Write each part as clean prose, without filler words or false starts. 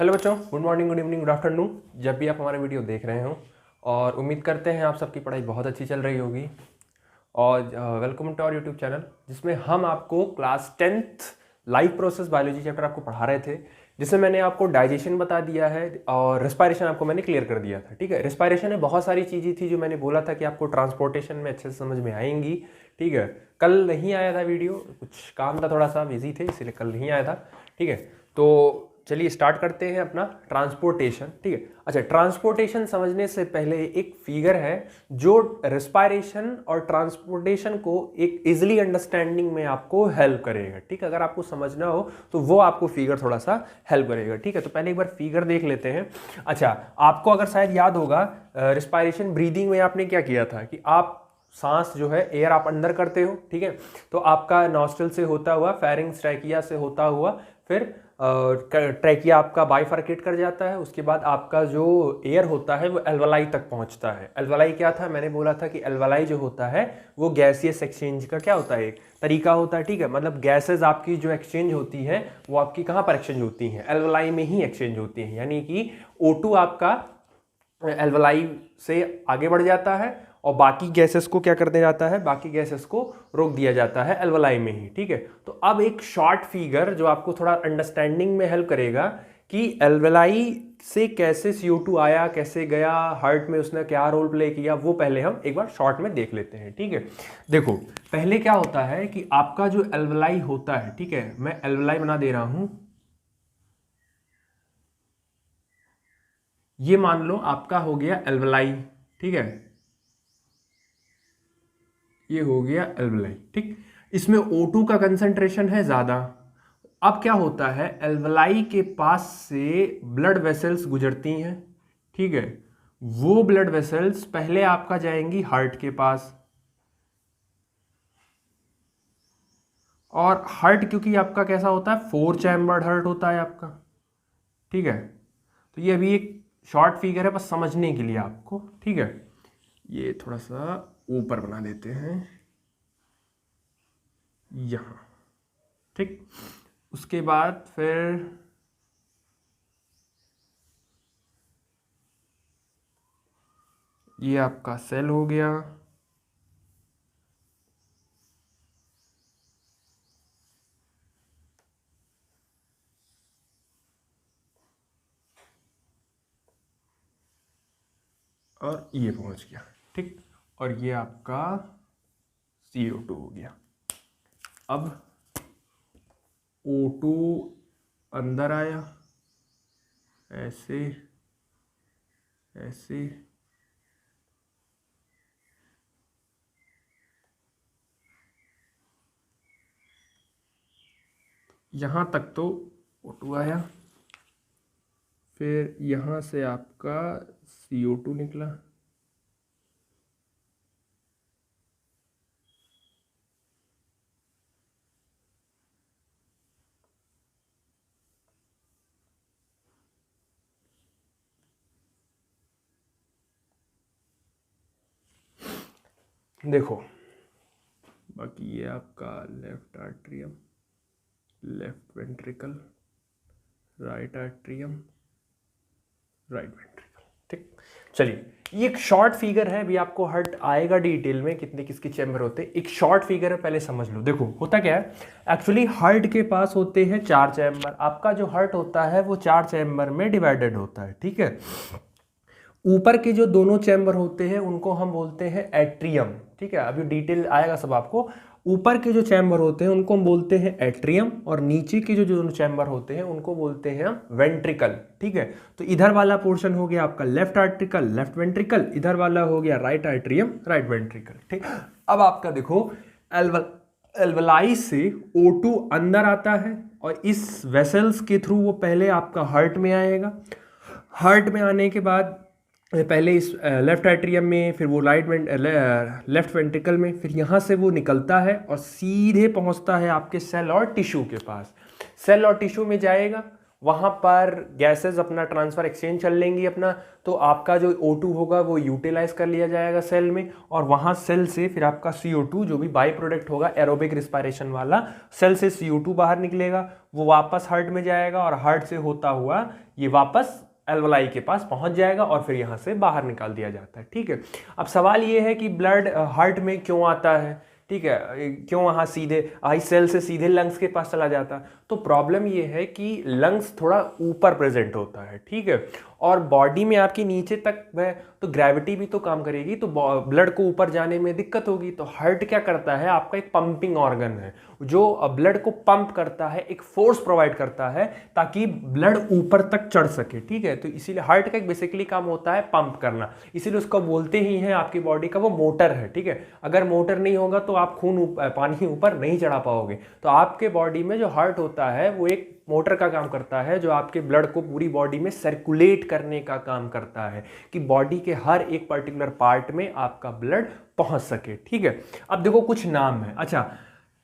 Hello बच्चों, good morning, good evening, good afternoon, जब भी आप हमारे वीडियो देख रहे हो। और उम्मीद करते हैं आप सबकी पढ़ाई बहुत अच्छी चल रही होगी। और welcome to our YouTube channel, जिसमें हम आपको class 10th life process biology chapter आपको पढ़ा रहे थे, जिसमें मैंने आपको डाइजेशन बता दिया है और रेस्पायरेशन आपको मैंने क्लियर कर दिया था। ठीक है, रेस्पायरेशन में बहुत सारी चीज़ें थी जो मैंने बोला था कि आपको ट्रांसपोर्टेशन में अच्छे से समझ में आएंगी। ठीक है, कल नहीं आया था वीडियो, कुछ काम था, थोड़ा सा बिजी थे, इसलिए कल नहीं आया था। ठीक है, तो चलिए स्टार्ट करते हैं अपना ट्रांसपोर्टेशन। ठीक है, अच्छा, ट्रांसपोर्टेशन समझने से पहले एक फिगर है जो रेस्पायरेशन और ट्रांसपोर्टेशन को एक इजिली अंडरस्टैंडिंग में आपको हेल्प करेगा। ठीक है, अगर आपको समझना हो तो वो आपको फिगर थोड़ा सा हेल्प करेगा। ठीक है, तो पहले एक बार फिगर देख लेते हैं। अच्छा, आपको अगर शायद याद होगा, रेस्पायरेशन ब्रीदिंग में आपने क्या किया था कि आप सांस जो है एयर आप अंदर करते हो। ठीक है, तो आपका नॉस्ट्रल से होता हुआ, फेरिंग्स, ट्रैकिया से होता हुआ, फिर ट्रैकिया आपका बाइफरकेट कर जाता है। उसके बाद आपका जो एयर होता है वो एल्वलाई तक पहुंचता है। एल्वलाई क्या था, मैंने बोला था कि एल्वलाई जो होता है वो गैसियस एक्सचेंज का क्या होता है, एक तरीका होता है। ठीक है, मतलब गैसेज आपकी जो एक्सचेंज होती है वो आपकी कहाँ पर एक्सचेंज होती हैं, एल्वलाई में ही एक्सचेंज होती हैं। यानी कि O2 आपका एल्वलाई से आगे बढ़ जाता है और बाकी गैसेस को क्या करने जाता है, बाकी गैसेस को रोक दिया जाता है एल्वलाई में ही। ठीक है, तो अब एक शॉर्ट फिगर जो आपको थोड़ा अंडरस्टैंडिंग में हेल्प करेगा कि एल्वलाई से कैसे CO2 आया, कैसे गया, हार्ट में उसने क्या रोल प्ले किया, वो पहले हम एक बार शॉर्ट में देख लेते हैं। ठीक है, देखो पहले क्या होता है कि आपका जो एल्वलाई होता है, ठीक है, मैं एल्वलाई बना दे रहा हूं। ये मान लो आपका हो गया एल्वलाई। ठीक है, ये हो गया एल्वलाई। ठीक, इसमें O2 का कंसंट्रेशन है ज्यादा। अब क्या होता है, एल्वलाई के पास से ब्लड वेसल्स गुजरती हैं। ठीक है, वो ब्लड वेसल्स पहले आपका जाएंगी हार्ट के पास, और हार्ट क्योंकि आपका कैसा होता है, 4 चैम्बर्ड हार्ट होता है आपका। ठीक है, तो ये अभी एक शॉर्ट फिगर है बस समझने के लिए आपको। ठीक है, ये थोड़ा सा ऊपर बना देते हैं यहाँ। ठीक, उसके बाद फिर ये आपका सेल हो गया, और ये पहुंच गया। ठीक, और ये आपका CO2 हो गया। अब O2 अंदर आया, ऐसे ऐसे, यहाँ तक तो O2 आया, फिर यहाँ से आपका CO2 निकला। देखो, बाकी ये आपका left atrium, left ventricle, right atrium, right ventricle. ठीक, चलिए ये एक शॉर्ट फिगर है, अभी आपको हर्ट आएगा डिटेल में कितने किसके चैम्बर होते हैं। एक शॉर्ट फिगर है, पहले समझ लो। देखो होता क्या है, एक्चुअली हार्ट के पास होते हैं 4 चैम्बर। आपका जो हार्ट होता है वो 4 चैम्बर में डिवाइडेड होता है। ठीक है, ऊपर के जो दोनों चैम्बर होते हैं उनको हम बोलते हैं एट्रियम। ठीक है, अभी डिटेल आएगा सब आपको। ऊपर के जो चैम्बर होते हैं उनको हम बोलते हैं एट्रियम, और नीचे के जो दोनों चैम्बर होते हैं उनको बोलते हैं हम वेंट्रिकल। ठीक है, तो इधर वाला पोर्शन हो गया आपका लेफ्ट आर्ट्रिकल, लेफ्ट वेंट्रिकल, इधर वाला हो गया राइट आर्ट्रियम, राइट वेंट्रिकल। ठीक, अब आपका देखो एल्वलाई से O2 अंदर आता है और इस वेसल्स के थ्रू वो पहले आपका हार्ट में आएगा। हार्ट में आने के बाद पहले इस लेफ्ट एट्रियम में, फिर वो लेफ्ट वेंट्रिकल में, फिर यहाँ से वो निकलता है और सीधे पहुँचता है आपके सेल और टिश्यू के पास। सेल और टिश्यू में जाएगा, वहाँ पर गैसेस अपना ट्रांसफ़र एक्सचेंज कर लेंगी अपना, तो आपका जो O2 होगा वो यूटिलाइज कर लिया जाएगा सेल में, और वहाँ सेल से फिर आपका CO2 जो भी बाई प्रोडक्ट होगा एरोबिक रिस्पायरेशन वाला, सेल से CO2 बाहर निकलेगा, वो वापस हार्ट में जाएगा और हार्ट से होता हुआ ये वापस एल्वलाई के पास पहुंच जाएगा और फिर यहाँ से बाहर निकाल दिया जाता है। ठीक है, अब सवाल ये है कि ब्लड हार्ट में क्यों आता है, ठीक है, क्यों वहाँ सीधे आई सेल से सीधे लंग्स के पास चला जाता है। तो प्रॉब्लम ये है कि लंग्स थोड़ा ऊपर प्रेजेंट होता है, ठीक है, और बॉडी में आपकी नीचे तक है तो ग्रेविटी भी तो काम करेगी, तो ब्लड को ऊपर जाने में दिक्कत होगी। तो हार्ट क्या करता है, आपका एक पंपिंग ऑर्गन है जो ब्लड को पंप करता है, एक फोर्स प्रोवाइड करता है ताकि ब्लड ऊपर तक चढ़ सके। ठीक है, तो इसीलिए हार्ट का एक बेसिकली काम होता है पंप करना, इसीलिए उसको बोलते ही हैं आपकी बॉडी का वो मोटर है। ठीक है, अगर मोटर नहीं होगा तो आप पानी ऊपर नहीं चढ़ा पाओगे। तो आपके बॉडी में जो हार्ट होता है वो एक मोटर का काम करता है जो आपके ब्लड को पूरी बॉडी में सर्कुलेट करने का काम करता है कि बॉडी के हर एक पर्टिकुलर पार्ट में आपका ब्लड पहुंच सके। ठीक है, अब देखो कुछ नाम है। अच्छा,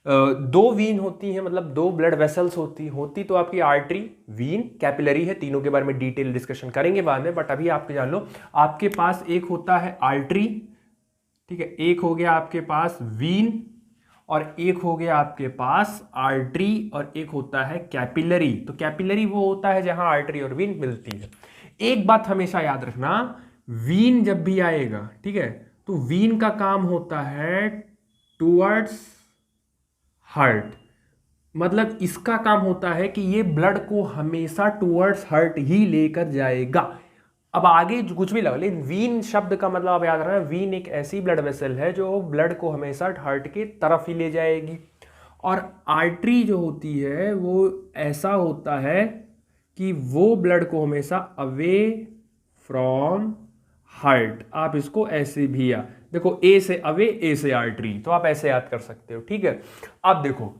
दो वीन होती हैं, मतलब दो ब्लड वेसल्स होती तो आपकी आर्टरी, वीन, कैपिलरी है। तीनों के बारे में डिटेल डिस्कशन करेंगे बाद में, बट अभी आपके जान लो आपके पास एक होता है आर्टरी, ठीक है, एक हो गया आपके पास वीन, और एक हो गया आपके पास आर्टरी, और एक होता है कैपिलरी। तो कैपिलरी वो होता है जहां आर्टरी और वीन मिलती है। एक बात हमेशा याद रखना, वीन जब भी आएगा, ठीक है, तो वीन का काम होता है टुवर्ड्स हार्ट, मतलब इसका काम होता है कि ये ब्लड को हमेशा टुवर्ड्स हार्ट ही लेकर जाएगा। अब आगे जो कुछ भी लगा, लेकिन वीन शब्द का मतलब आप याद रखना, वीन एक ऐसी ब्लड वेसल है जो ब्लड को हमेशा हार्ट के तरफ ही ले जाएगी। और आर्टरी जो होती है वो ऐसा होता है कि वो ब्लड को हमेशा अवे फ्रॉम हार्ट, आप इसको ऐसे भी देखो, ए से अवे, ए से आर्टरी, तो आप ऐसे याद कर सकते हो। ठीक है, अब देखो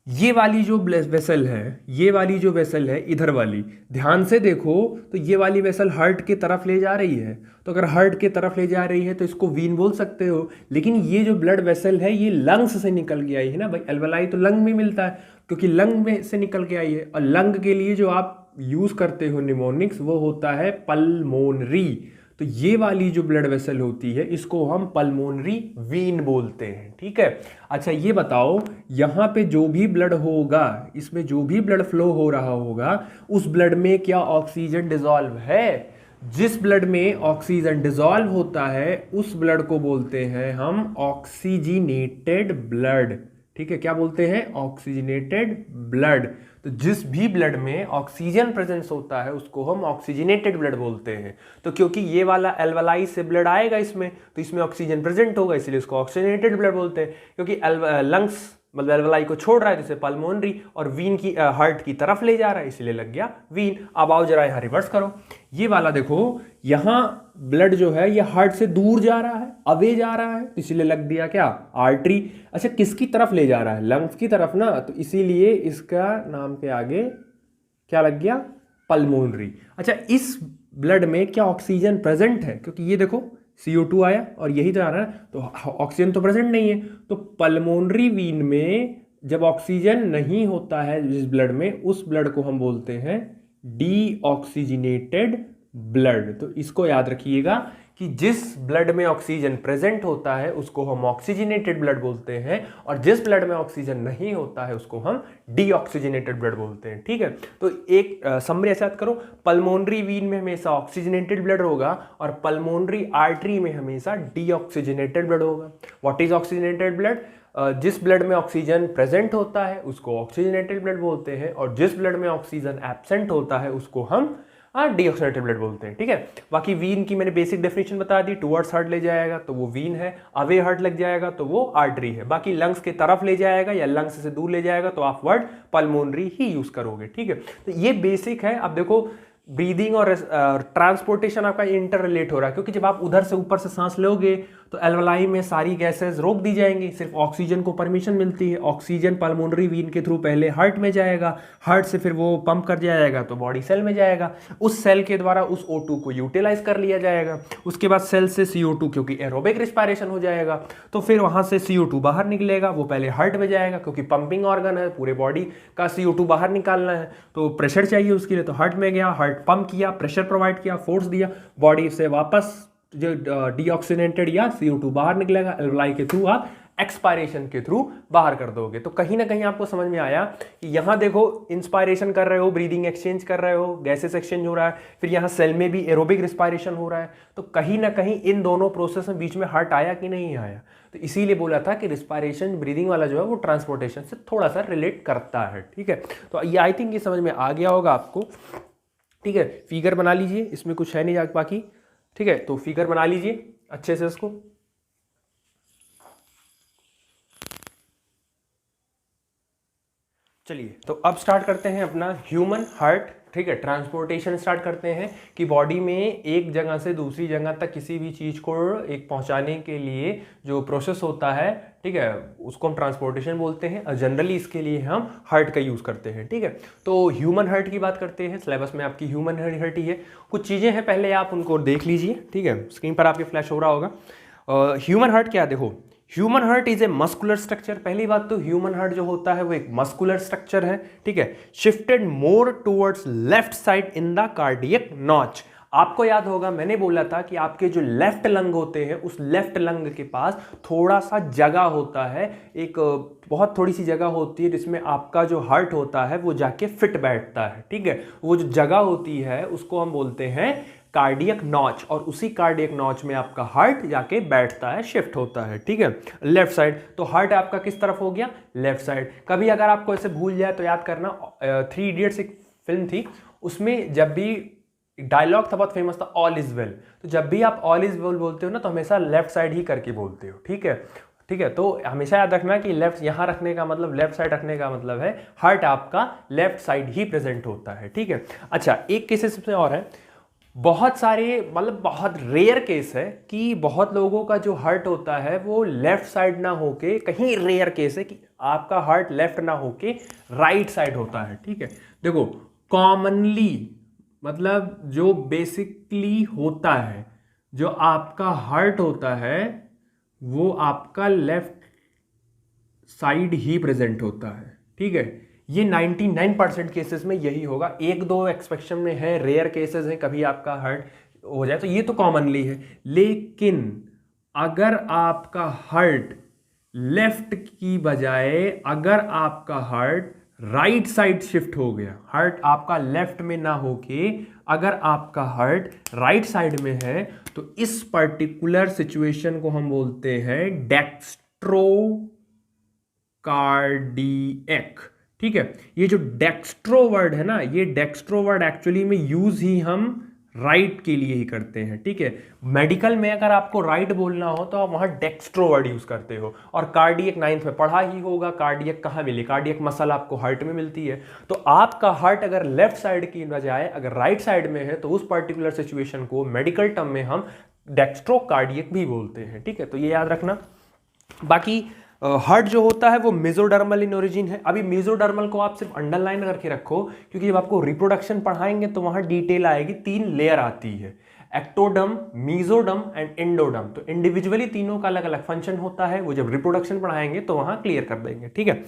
ये वाली जो वेसल है, ये वाली जो वेसल है इधर वाली, ध्यान से देखो तो ये वाली वेसल हार्ट के तरफ ले जा रही है। तो अगर हार्ट के तरफ ले जा रही है तो इसको वीन बोल सकते हो, लेकिन ये जो ब्लड वेसल है ये लंग्स से निकल के आई है ना भाई, एल्वलाई तो लंग में मिलता है, क्योंकि लंग में से निकल के आई है। और लंग के लिए जो आप यूज करते हो निमोनिक्स वो होता है पल्मोनरी। तो ये वाली जो ब्लड वेसल होती है इसको हम पल्मोनरी वीन बोलते हैं। ठीक है, अच्छा ये बताओ, यहाँ पे जो भी ब्लड होगा, इसमें जो भी ब्लड फ्लो हो रहा होगा, उस ब्लड में क्या ऑक्सीजन डिसॉल्व है? जिस ब्लड में ऑक्सीजन डिसॉल्व होता है उस ब्लड को बोलते हैं हम ऑक्सीजनेटेड ब्लड। ठीक है, क्या बोलते हैं? Oxygenated blood. तो जिस भी ब्लड में ऑक्सीजन प्रेजेंस होता है उसको हम ऑक्सीजनेटेड ब्लड बोलते हैं। तो क्योंकि ये वाला एल्वलाई से ब्लड आएगा इसमें, तो इसमें ऑक्सीजन प्रेजेंट होगा, इसलिए उसको ऑक्सीजनेटेड ब्लड बोलते हैं। क्योंकि लंग्स मतलब एल्वलाई को छोड़ रहा है जैसे पल्मोनरी, और वीन की हार्ट की तरफ ले जा रहा है, इसलिए लग गया वीन। अब आओ जरा यहाँ रिवर्स करो, ये वाला देखो, यहाँ ब्लड जो है ये हार्ट से दूर जा रहा है, अवे जा रहा है, तो इसलिए लग दिया क्या? आर्टरी। अच्छा, किसकी तरफ ले जा रहा है? लंग्स की तरफ ना, तो इसीलिए इसका नाम के आगे क्या लग गया? पल्मोनरी। अच्छा, इस ब्लड में क्या ऑक्सीजन प्रेजेंट है? क्योंकि ये देखो CO2 आया और यही तो आ रहा है, तो ऑक्सीजन तो प्रेजेंट नहीं है। तो पल्मोनरी वीन में जब ऑक्सीजन नहीं होता है जिस ब्लड में, उस ब्लड को हम बोलते हैं डीऑक्सीजनेटेड ब्लड। तो इसको याद रखिएगा कि जिस ब्लड में ऑक्सीजन प्रेजेंट होता है उसको हम ऑक्सीजनेटेड ब्लड बोलते हैं, और जिस ब्लड में ऑक्सीजन नहीं होता है उसको हम डीऑक्सीजनेटेड ब्लड बोलते हैं। ठीक है, तो एक समरी ऐसे याद करो, पल्मोनरी वीन में हमेशा ऑक्सीजनेटेड ब्लड होगा और पल्मोनरी आर्टरी में हमेशा डीऑक्सीजनेटेड ब्लड होगा। What is oxygenated blood? जिस ब्लड में ऑक्सीजन प्रेजेंट होता है उसको ऑक्सीजनेटेड ब्लड बोलते हैं, और जिस ब्लड में ऑक्सीजन एब्सेंट होता है उसको हम डीऑक्सीजनेटेड ब्लड बोलते हैं। ठीक है, बाकी वीन की मैंने बेसिक डेफिनेशन बता दी, टुवर्ड्स हार्ट ले जाएगा तो वो वीन है, अवे हार्ट लग जाएगा तो वो आर्टरी है, बाकी लंग्स के तरफ ले जाएगा या लंग्स से दूर ले जाएगा तो आप वर्ड पल्मोनरी ही यूज करोगे। ठीक है, तो ये बेसिक है। अब देखो ब्रीदिंग और ट्रांसपोर्टेशन आपका इंटर रिलेट हो रहा है, क्योंकि जब आप उधर से ऊपर से सांस लोगे तो एल्वलाई में सारी गैसेस रोक दी जाएंगी, सिर्फ ऑक्सीजन को परमिशन मिलती है। ऑक्सीजन पल्मोनरी वीन के थ्रू पहले हार्ट में जाएगा, हार्ट से फिर वो पंप कर जाएगा तो बॉडी सेल में जाएगा, उस सेल के द्वारा उस O2 को यूटिलाइज कर लिया जाएगा। उसके बाद सेल से CO2, क्योंकि एरोबिक रिस्पायरेशन हो जाएगा, तो फिर वहाँ से CO2 बाहर निकलेगा, वो पहले हार्ट में जाएगा, क्योंकि पंपिंग ऑर्गन है, पूरे बॉडी का CO2 बाहर निकालना है, तो प्रेशर चाहिए उसके लिए, तो हार्ट में गया, हार्ट पंप किया, प्रेशर प्रोवाइड किया, फोर्स दिया, बॉडी से वापस जो डीऑक्सीनेटेड या CO2 बाहर निकलेगा, एल्वलाई के थ्रू आप एक्सपायरेशन के थ्रू बाहर कर दोगे। तो कहीं ना कहीं आपको समझ में आया कि यहाँ देखो इंस्पायरेशन कर रहे हो, ब्रीदिंग एक्सचेंज कर रहे हो, गैसेस एक्सचेंज हो रहा है, फिर यहाँ सेल में भी एरोबिक रिस्पायरेशन हो रहा है, तो कहीं ना कहीं इन दोनों प्रोसेस में बीच में हार्ट आया कि नहीं आया। तो इसीलिए बोला था कि रिस्पायरेशन ब्रीदिंग वाला जो है वो ट्रांसपोर्टेशन से थोड़ा सा रिलेट करता है, ठीक है। तो ये आई थिंक ये समझ में आ गया होगा आपको, ठीक है। फिगर बना लीजिए, इसमें कुछ है नहीं बाकी, ठीक है। तो फिगर बना लीजिए अच्छे से इसको। चलिए तो अब स्टार्ट करते हैं अपना ह्यूमन हार्ट, ठीक है। ट्रांसपोर्टेशन स्टार्ट करते हैं कि बॉडी में एक जगह से दूसरी जगह तक किसी भी चीज़ को एक पहुंचाने के लिए जो प्रोसेस होता है, ठीक है, उसको हम ट्रांसपोर्टेशन बोलते हैं। जनरली इसके लिए हम हार्ट का यूज़ करते हैं, ठीक है। तो ह्यूमन हार्ट की बात करते हैं, सिलेबस में आपकी ह्यूमन हार्ट ही है। कुछ चीज़ें हैं, पहले आप उनको देख लीजिए, ठीक है। स्क्रीन पर आपके फ्लैश हो रहा होगा। ह्यूमन हार्ट क्या, देखो human heart is a muscular structure. पहली बात तो ह्यूमन हार्ट जो होता है वो एक मस्कुलर स्ट्रक्चर है, ठीक है। Shifted more towards left side in the cardiac notch. आपको याद होगा मैंने बोला था कि आपके जो लेफ्ट लंग होते हैं उस लेफ्ट लंग के पास थोड़ा सा जगह होता है, एक बहुत थोड़ी सी जगह होती है जिसमें आपका जो हार्ट होता है वो जाके फिट बैठता है, ठीक है। वो जो जगह होती है उसको हम बोलते हैं कार्डियक नॉच, और उसी कार्डियक नॉच में आपका हार्ट जाके बैठता है, शिफ्ट होता है, ठीक है, लेफ्ट साइड। तो हार्ट आपका किस तरफ हो गया, लेफ्ट साइड। कभी अगर आपको ऐसे भूल जाए तो याद करना, 3 इडियट्स एक फिल्म थी, उसमें जब भी डायलॉग था बहुत फेमस था, ऑल इज वेल। तो जब भी आप ऑल इज वेल बोलते हो ना तो हमेशा लेफ्ट साइड ही करके बोलते हो, ठीक है, ठीक है। तो हमेशा याद रखना कि लेफ्ट यहाँ रखने का मतलब, लेफ्ट साइड रखने का मतलब है हार्ट आपका लेफ्ट साइड ही प्रेजेंट होता है, ठीक है। अच्छा, एक केसेस में और है, बहुत सारे मतलब बहुत रेयर केस है कि बहुत लोगों का जो हार्ट होता है वो लेफ्ट साइड ना होके, कहीं रेयर केस है कि आपका हार्ट लेफ्ट ना होके राइट साइड होता है, ठीक है। देखो कॉमनली मतलब जो बेसिकली होता है, जो आपका हार्ट होता है वो आपका लेफ्ट साइड ही प्रेजेंट होता है, ठीक है। ये 99% केसेस में यही होगा, एक दो एक्सेप्शन में है, रेयर केसेस हैं कभी आपका हार्ट हो जाए, तो ये तो कॉमनली है। लेकिन अगर आपका हार्ट लेफ्ट की बजाय अगर आपका हार्ट राइट साइड शिफ्ट हो गया, हार्ट आपका लेफ्ट में ना होके अगर आपका हार्ट राइट साइड में है, तो इस पर्टिकुलर सिचुएशन को हम बोलते हैं डेक्स्ट्रो कार्डियक, ठीक है। ये जो डेक्स्ट्रो वर्ड है ना, ये डेक्स्ट्रो वर्ड एक्चुअली में यूज ही हम राइट के लिए ही करते हैं, ठीक है। मेडिकल में अगर आपको राइट बोलना हो तो आप वहां डेक्स्ट्रो वर्ड यूज करते हो। और कार्डियक 9th में पढ़ा ही होगा, कार्डियक कहाँ मिले, कार्डियक मसल आपको हार्ट में मिलती है। तो आपका हार्ट अगर लेफ्ट साइड की बजाय अगर राइट साइड में है तो उस पर्टिकुलर सिचुएशन को मेडिकल टर्म में हम डेक्स्ट्रो कार्डियक भी बोलते हैं, ठीक है। तो ये याद रखना। बाकी हार्ट जो होता है वो मेसोडर्मल इन ओरिजिन है। अभी मेसोडर्मल को आप सिर्फ अंडरलाइन करके रखो, क्योंकि जब आपको रिप्रोडक्शन पढ़ाएंगे तो वहां डिटेल आएगी। 3 लेयर आती है, एक्टोडर्म, मेसोडर्म एंड एंडोडर्म। तो इंडिविजुअली तीनों का अलग अलग फंक्शन होता है, वो जब रिप्रोडक्शन पढ़ाएंगे तो वहां क्लियर कर देंगे, ठीक है।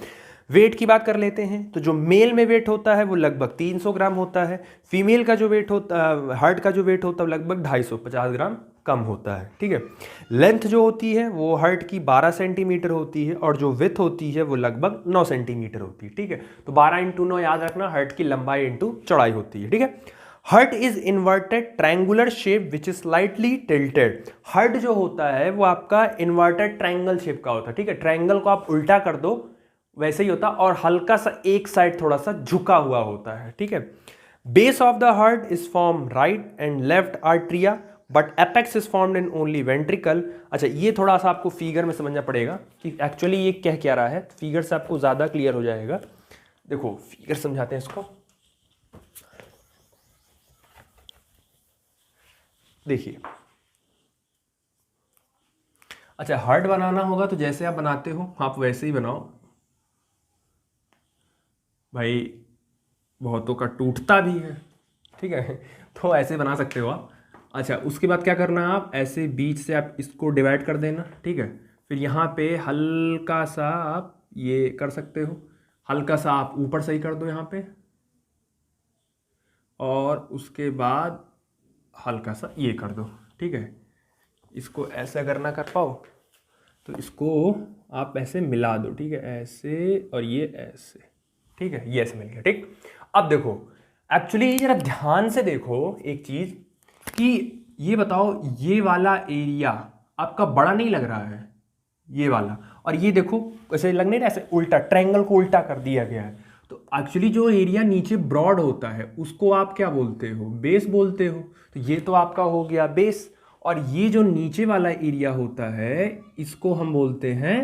वेट की बात कर लेते हैं, तो जो मेल में वेट होता है वो लगभग 300 ग्राम होता है। फीमेल का जो वेट होता है, हार्ट का जो वेट होता है लगभग 250 ग्राम कम होता है, ठीक है। लेंथ जो होती है वो हार्ट की 12 सेंटीमीटर होती है, और जो विथ होती है वो लगभग 9 सेंटीमीटर होती है, ठीक है। तो 12 × 9 याद रखना, हार्ट की लंबाई इंटू चौड़ाई होती है, ठीक है। Heart is inverted triangular shape which is slightly tilted. Heart जो होता है वो आपका इन्वर्टेड ट्रायंगल शेप का होता है, ठीक है। ट्रायंगल को आप उल्टा कर दो वैसे ही होता, और हल्का सा एक साइड थोड़ा सा झुका हुआ होता है, ठीक है। Base of the heart is form right and left atria, but apex is formed in only ventricle. अच्छा, ये थोड़ा सा आपको फिगर में समझना पड़ेगा कि एक्चुअली ये कह क्या रहा है, फिगर से आपको ज्यादा क्लियर हो जाएगा। देखो फिगर समझाते हैं इसको। देखिए, अच्छा हार्ट बनाना होगा तो जैसे आप बनाते हो आप वैसे ही बनाओ भाई, बहुतों का टूटता भी है, ठीक है। तो ऐसे बना सकते हो आप। अच्छा उसके बाद क्या करना है, आप ऐसे बीच से आप इसको डिवाइड कर देना, ठीक है। फिर यहाँ पे हल्का सा आप ये कर सकते हो, हल्का सा आप ऊपर सही कर दो यहाँ पे, और उसके बाद हल्का सा ये कर दो, ठीक है। इसको ऐसे अगर ना कर पाओ तो इसको आप ऐसे मिला दो, ठीक है, ऐसे और ये ऐसे, ठीक है, ये ऐसे मिल गया, ठीक। अब देखो एक्चुअली जरा ध्यान से देखो एक चीज कि ये बताओ ये वाला एरिया आपका बड़ा नहीं लग रहा है, ये वाला, और ये देखो ऐसे लग नहीं रहा, ऐसे उल्टा ट्रायंगल को उल्टा कर दिया गया है। तो एक्चुअली जो एरिया नीचे ब्रॉड होता है उसको आप क्या बोलते हो, बेस बोलते हो। तो ये तो आपका हो गया बेस, और ये जो नीचे वाला एरिया होता है इसको हम बोलते हैं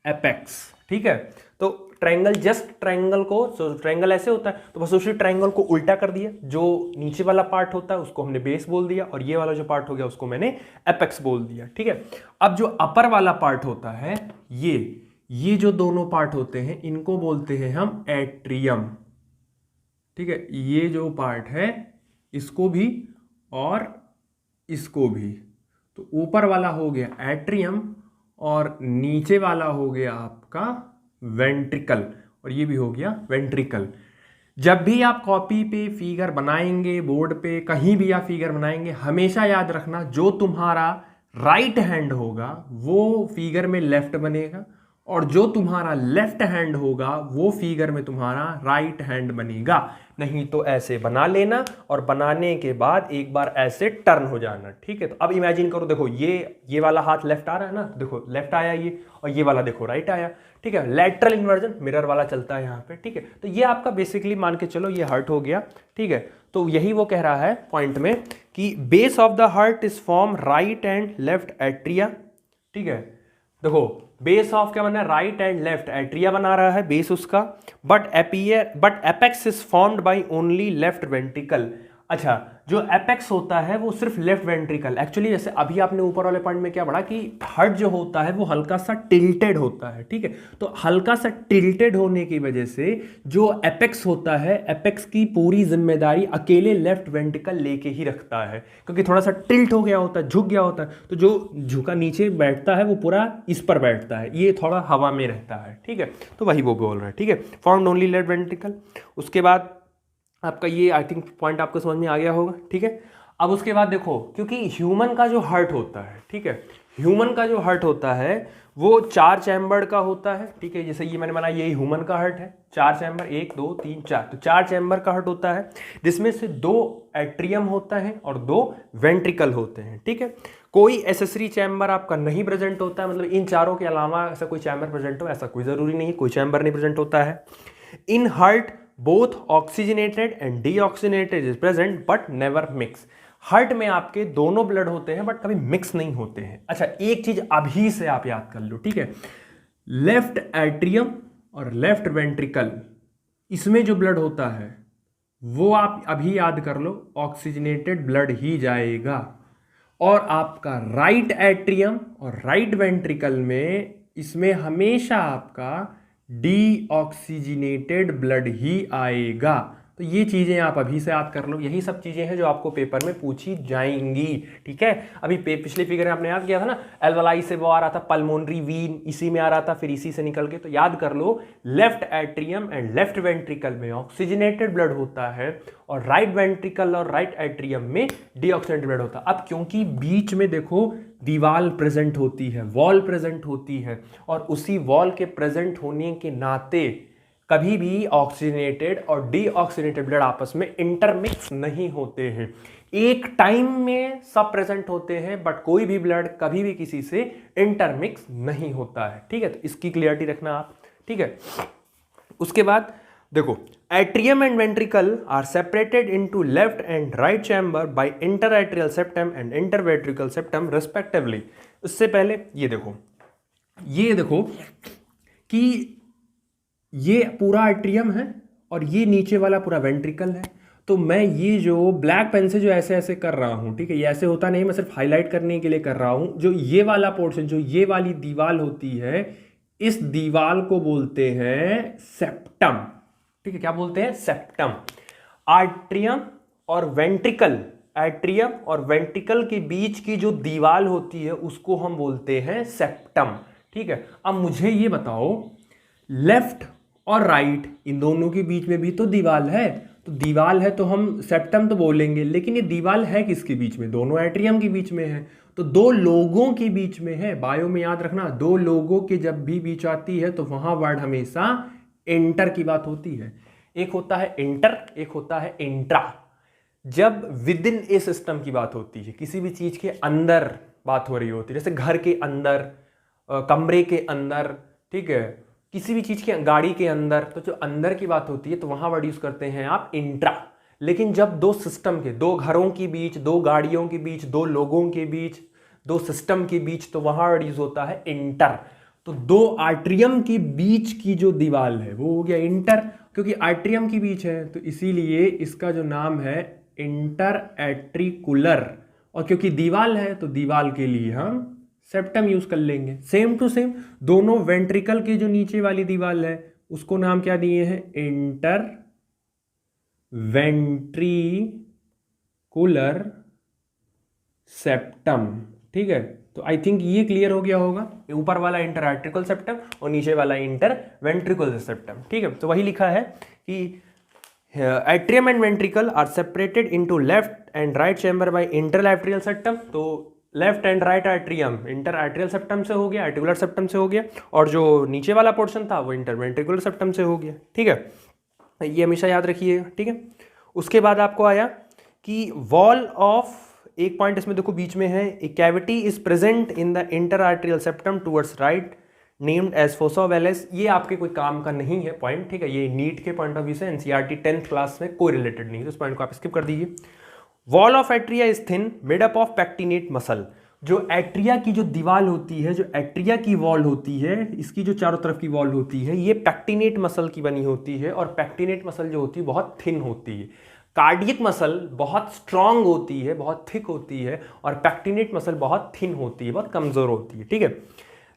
एपेक्स, ठीक है। तो ट्रायंगल, जस्ट ट्रायंगल को, ट्रायंगल ऐसे होता है तो बस उसी ट्रायंगल को उल्टा कर दिया, जो नीचे वाला पार्ट होता है उसको हमने बेस बोल दिया, और ये वाला जो पार्ट हो गया उसको मैंने एपेक्स बोल दिया, ठीक है। अब जो अपर वाला पार्ट होता है, ये जो दोनों पार्ट होते हैं इनको बोलते हैं हम एट्रियम, ठीक है। ये जो पार्ट है इसको भी और इसको भी, तो ऊपर वाला हो गया एट्रियम और नीचे वाला हो गया आपका वेंट्रिकल, और ये भी हो गया वेंट्रिकल। जब भी आप कॉपी पे फिगर बनाएंगे, बोर्ड पे कहीं भी आप फिगर बनाएंगे, हमेशा याद रखना जो तुम्हारा राइट हैंड होगा वो फिगर में लेफ्ट बनेगा, और जो तुम्हारा लेफ्ट हैंड होगा वो फिगर में तुम्हारा राइट हैंड बनेगा। नहीं तो ऐसे बना लेना और बनाने के बाद एक बार ऐसे टर्न हो जाना, ठीक है। तो अब इमेजिन करो, देखो ये वाला हाथ लेफ्ट आ रहा है ना, देखो लेफ्ट आया ये, और ये वाला देखो राइट आया, ठीक है। लैटरल इन्वर्जन मिरर वाला चलता है यहाँ पे, ठीक है। तो ये आपका बेसिकली मान के चलो ये हार्ट हो गया, ठीक है। तो यही वो कह रहा है पॉइंट में कि base of the heart is form right and left atria, ठीक है। देखो बेस ऑफ क्या बना है, राइट एंड लेफ्ट एट्रिया बना रहा है बेस उसका, but apex is formed by only left ventricle. अच्छा जो एपेक्स होता है वो सिर्फ लेफ्ट वेंट्रिकल, एक्चुअली जैसे अभी आपने ऊपर वाले पॉइंट में क्या पढ़ा कि हार्ट जो होता है वो हल्का सा टिल्टेड होता है, ठीक है। तो हल्का सा टिल्टेड होने की वजह से जो एपेक्स होता है, एपेक्स की पूरी जिम्मेदारी अकेले लेफ्ट वेंट्रिकल लेके ही रखता है, क्योंकि थोड़ा सा टिल्ट हो गया होता है, झुक गया होता है, तो जो झुका नीचे बैठता है वो पूरा इस पर बैठता है, ये थोड़ा हवा में रहता है, ठीक है। तो वही वो बोल रहा है, ठीक है, फॉर्म्ड ओनली लेफ्ट वेंट्रिकल। उसके बाद आपका ये आई थिंक पॉइंट आपको समझ में आ गया होगा, ठीक है। अब उसके बाद देखो, क्योंकि ह्यूमन का जो हार्ट होता है, ठीक है, ह्यूमन का जो हार्ट होता है वो 4 चैम्बर का होता है, ठीक है। जैसे ये मैंने बनाया, ये ह्यूमन का हार्ट है, 4 चैम्बर, 1 2 3 4, तो 4 चैम्बर का हार्ट होता है, जिसमें से 2 एट्रियम होता है और 2 वेंट्रिकल होते हैं, ठीक है। कोई एसेसरी चैम्बर आपका नहीं प्रेजेंट होता है, मतलब इन चारों के अलावा ऐसा कोई चैम्बर प्रेजेंट हो ऐसा कोई जरूरी नहीं है, कोई चैम्बर नहीं प्रेजेंट होता है। In heart both oxygenated and deoxygenated is present but never mix. Heart में आपके दोनों ब्लड होते हैं बट कभी मिक्स नहीं होते हैं। अच्छा एक चीज अभी से आप याद कर लो, ठीक है, लेफ्ट एट्रियम और लेफ्ट वेंट्रिकल, इसमें जो ब्लड होता है वो आप अभी याद कर लो, ऑक्सीजनेटेड ब्लड ही जाएगा। और आपका राइट एट्रियम और राइट वेंट्रिकल में, इसमें हमेशा आपका डीऑक्सीजनेटेड ब्लड ही आएगा। तो ये चीज़ें आप अभी से याद कर लो, यही सब चीज़ें हैं जो आपको पेपर में पूछी जाएंगी, ठीक है। अभी पिछले फिगर में आपने याद किया था ना, एल्वलाई से वो आ रहा था पल्मोनरी वीन, इसी में आ रहा था, फिर इसी से निकल के, तो याद कर लो left atrium and left ventricle में ऑक्सीजनेटेड ब्लड होता है और राइट वेंट्रिकल और राइट एट्रियम में डीऑक्सीजनेटेड ब्लड होता है। अब क्योंकि बीच में देखो दीवार प्रेजेंट होती है, वॉल प्रेजेंट होती है, और उसी वॉल के प्रेजेंट होने के नाते कभी भी ऑक्सीजनेटेड और डीऑक्सीजनेटेड ब्लड आपस में इंटरमिक्स नहीं होते हैं। एक टाइम में सब प्रेजेंट होते हैं बट कोई भी ब्लड कभी भी किसी से इंटरमिक्स नहीं होता है, ठीक है। तो इसकी क्लियरिटी रखना आप, ठीक है। उसके बाद देखो, atrium and ventricle are separated into left and right chamber by interatrial septum and interventricular septum respectively. इससे पहले ये देखो कि ये पूरा एट्रियम है और ये नीचे वाला पूरा वेंट्रिकल है। तो मैं ये जो ब्लैक पेन से जो ऐसे ऐसे कर रहा हूँ, ठीक है, ये ऐसे होता नहीं, मैं सिर्फ हाईलाइट करने के लिए कर रहा हूँ। जो ये वाला पोर्शन, जो ये वाली दीवार होती है, इस दीवार को बोलते हैं सेप्टम, ठीक है। क्या बोलते हैं? सेप्टम। आर्ट्रियम और वेंट्रिकल, एट्रियम और वेंट्रिकल के बीच की जो दीवार होती है उसको हम बोलते हैं सेप्टम, ठीक है। अब मुझे ये बताओ, लेफ्ट और राइट इन दोनों के बीच में भी तो दीवार है, तो दीवार है तो हम सेप्टम तो बोलेंगे, लेकिन ये दीवार है किसके बीच में? दोनों एट्रियम के बीच में है, तो दो लोगों के बीच में है। बायो में याद रखना, दो लोगों के जब भी बीच आती है तो वहां वर्ड हमेशा इंटर की बात होती है। एक होता है इंटर, एक होता है इंट्रा। जब विद इन ए सिस्टम की बात होती है, किसी भी चीज के अंदर बात हो रही होती है, जैसे घर के अंदर, कमरे के अंदर, ठीक है, किसी भी चीज के, गाड़ी के अंदर, तो जो अंदर की बात होती है तो वहां वर्ड यूज करते हैं आप इंट्रा। लेकिन जब दो सिस्टम के, दो घरों के बीच, दो गाड़ियों के बीच, दो लोगों के बीच, दो सिस्टम के बीच, तो वहां वर्ड यूज होता है इंटर। तो दो आर्ट्रियम के बीच की जो दीवार है वो हो गया इंटर, क्योंकि आर्ट्रियम के बीच है तो इसीलिए इसका जो नाम है इंटर एट्रिकुलर, और क्योंकि दीवार है तो दीवार के लिए हम सेप्टम यूज कर लेंगे। सेम टू सेम दोनों वेंट्रिकल की जो नीचे वाली दीवार है उसको नाम क्या दिए हैं? इंटर वेंट्रिकुलर सेप्टम, ठीक है। तो आई थिंक ये क्लियर हो गया होगा, ऊपर वाला इंटर आर्ट्रिकल सेप्टम और नीचे वाला इंटर वेंट्रिकुलर सेप्टम, ठीक है। तो वही लिखा है कि atrium and ventricle are separated into left and right chamber by inter atrial septum. तो left and right atrium inter atrial septum से हो गया, आर्टिकुलर सेप्टम से हो गया, और जो नीचे वाला पोर्शन था वो इंटर वेंट्रिकुलर सेप्टम से हो गया, ठीक है। ये हमेशा याद रखिएगा, ठीक है। उसके बाद आपको आया कि वॉल ऑफ, एक पॉइंट इसमें देखो बीच में है, a cavity is present in the inter atrial septum towards right named as fossa ovalis. ये आपके कोई काम का नहीं है पॉइंट, ठीक है। ये नीट के पॉइंट ऑफ व्यू से एनसीईआरटी 10th क्लास में कोई रिलेटेड नहीं है, तो इस पॉइंट को आप स्किप कर दीजिए। Wall of atria is thin made up of pectinate muscle. जो एट्रिया की जो दीवार होती है, जो एट्रिया की वॉल होती है, इसकी जो चारों तरफ की वॉल होती है, ये पैक्टिनेट मसल की बनी होती है, और पैक्टिनेट मसल जो होती है बहुत थिन होती है। कार्डियक मसल बहुत स्ट्रांग होती है, बहुत थिक होती है, और पैक्टिनेट मसल बहुत थिन होती है, बहुत कमजोर होती है, ठीक है।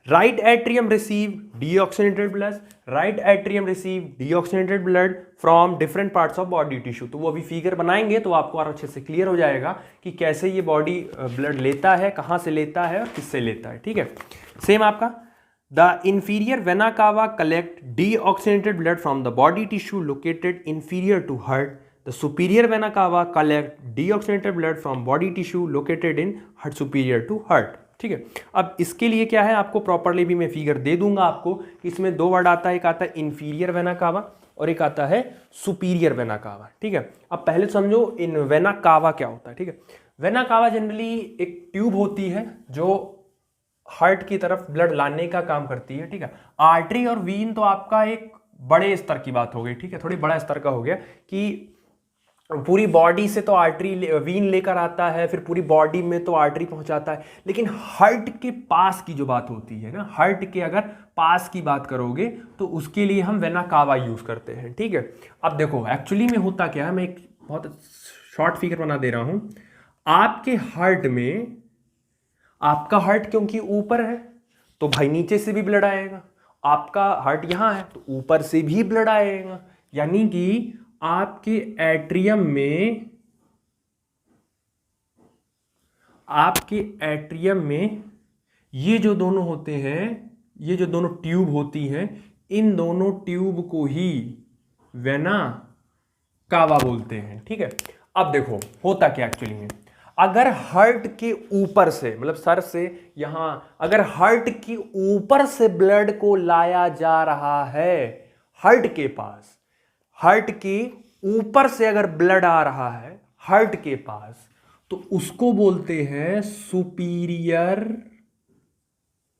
Right atrium receive deoxygenated blood, right atrium receive deoxygenated blood from different parts of body tissue. तो वो अभी फिगर बनाएंगे तो आपको और अच्छे से क्लियर हो जाएगा कि कैसे ये बॉडी ब्लड लेता है, कहाँ से लेता है और किससे लेता है, ठीक है। सेम आपका the inferior vena cava collect deoxygenated blood from the body tissue located inferior to heart. The superior vena cava collect deoxygenated blood from body tissue located in heart superior to heart, ठीक है। अब इसके लिए क्या है, आपको properly भी मैं फिगर दे दूंगा आपको कि इसमें दो वर्ड आता है, एक आता है इंफीरियर वेना कावा और एक आता है सुपीरियर वेना कावा, ठीक है। अब पहले समझो इन वेना कावा क्या होता है, ठीक है। वेना कावा जनरली एक ट्यूब होती है जो हार्ट की तरफ ब्लड लाने का काम करती है, ठीक है। आर्टरी और वीन तो आपका एक बड़े स्तर की बात हो गई, ठीक है, थोड़ी बड़ा स्तर का हो गया कि पूरी बॉडी से तो आर्टरी वीन लेकर आता है, फिर पूरी बॉडी में तो आर्टरी पहुंचाता है, लेकिन हार्ट के पास की जो बात होती है ना, हार्ट के अगर पास की बात करोगे तो उसके लिए हम वेना कावा यूज करते हैं, ठीक है। अब देखो एक्चुअली में होता क्या है, मैं एक बहुत शॉर्ट फिगर बना दे रहा हूं। आपके हार्ट में, आपका हार्ट क्योंकि ऊपर है तो भाई नीचे से भी ब्लड आएगा, आपका हार्ट यहां है तो ऊपर से भी ब्लड आएगा, यानी कि आपके एट्रियम में, आपके एट्रियम में ये जो दोनों होते हैं, ये जो दोनों ट्यूब होती हैं, इन दोनों ट्यूब को ही वेना कावा बोलते हैं, ठीक है। अब देखो होता क्या एक्चुअली में, अगर हार्ट के ऊपर से, मतलब सर से यहां, अगर हार्ट के ऊपर से ब्लड को लाया जा रहा है हार्ट के पास, हार्ट के ऊपर से अगर ब्लड आ रहा है हार्ट के पास, तो उसको बोलते हैं सुपीरियर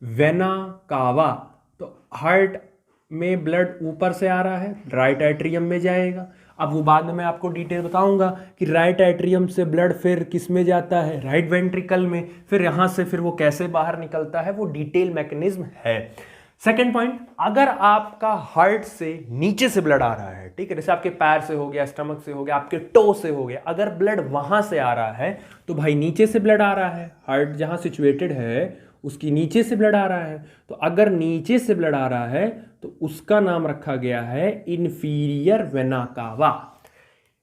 वेना कावा। तो हार्ट में ब्लड ऊपर से आ रहा है, राइट एट्रियम में जाएगा। अब वो बाद में मैं आपको डिटेल बताऊंगा कि राइट एट्रियम से ब्लड फिर किस में जाता है, राइट वेंट्रिकल में, फिर यहां से फिर वो कैसे बाहर निकलता है, वो डिटेल मैकेनिज्म है। सेकेंड पॉइंट, अगर आपका हार्ट से नीचे से ब्लड आ रहा है, ठीक है, जैसे आपके पैर से हो गया, स्टमक से हो गया, आपके टो से हो गया, अगर ब्लड वहां से आ रहा है तो भाई नीचे से ब्लड आ रहा है, हार्ट जहां सिचुएटेड है उसकी नीचे से ब्लड आ रहा है। तो अगर नीचे से ब्लड आ रहा है तो उसका नाम रखा गया है इंफीरियर वेना कावा।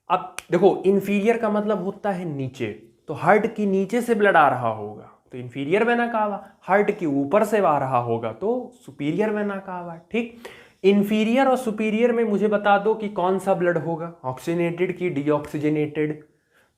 अब देखो, इंफीरियर का मतलब होता है नीचे, तो हार्ट की नीचे से ब्लड आ रहा होगा तो इंफीरियर वेना कावा, हार्ट के ऊपर से आ रहा होगा तो सुपीरियर वेना कावा। ठीक, इंफीरियर और सुपीरियर में मुझे बता दो कि कौन सा ब्लड होगा, ऑक्सीजनेटेड की डीऑक्सीजनेटेड?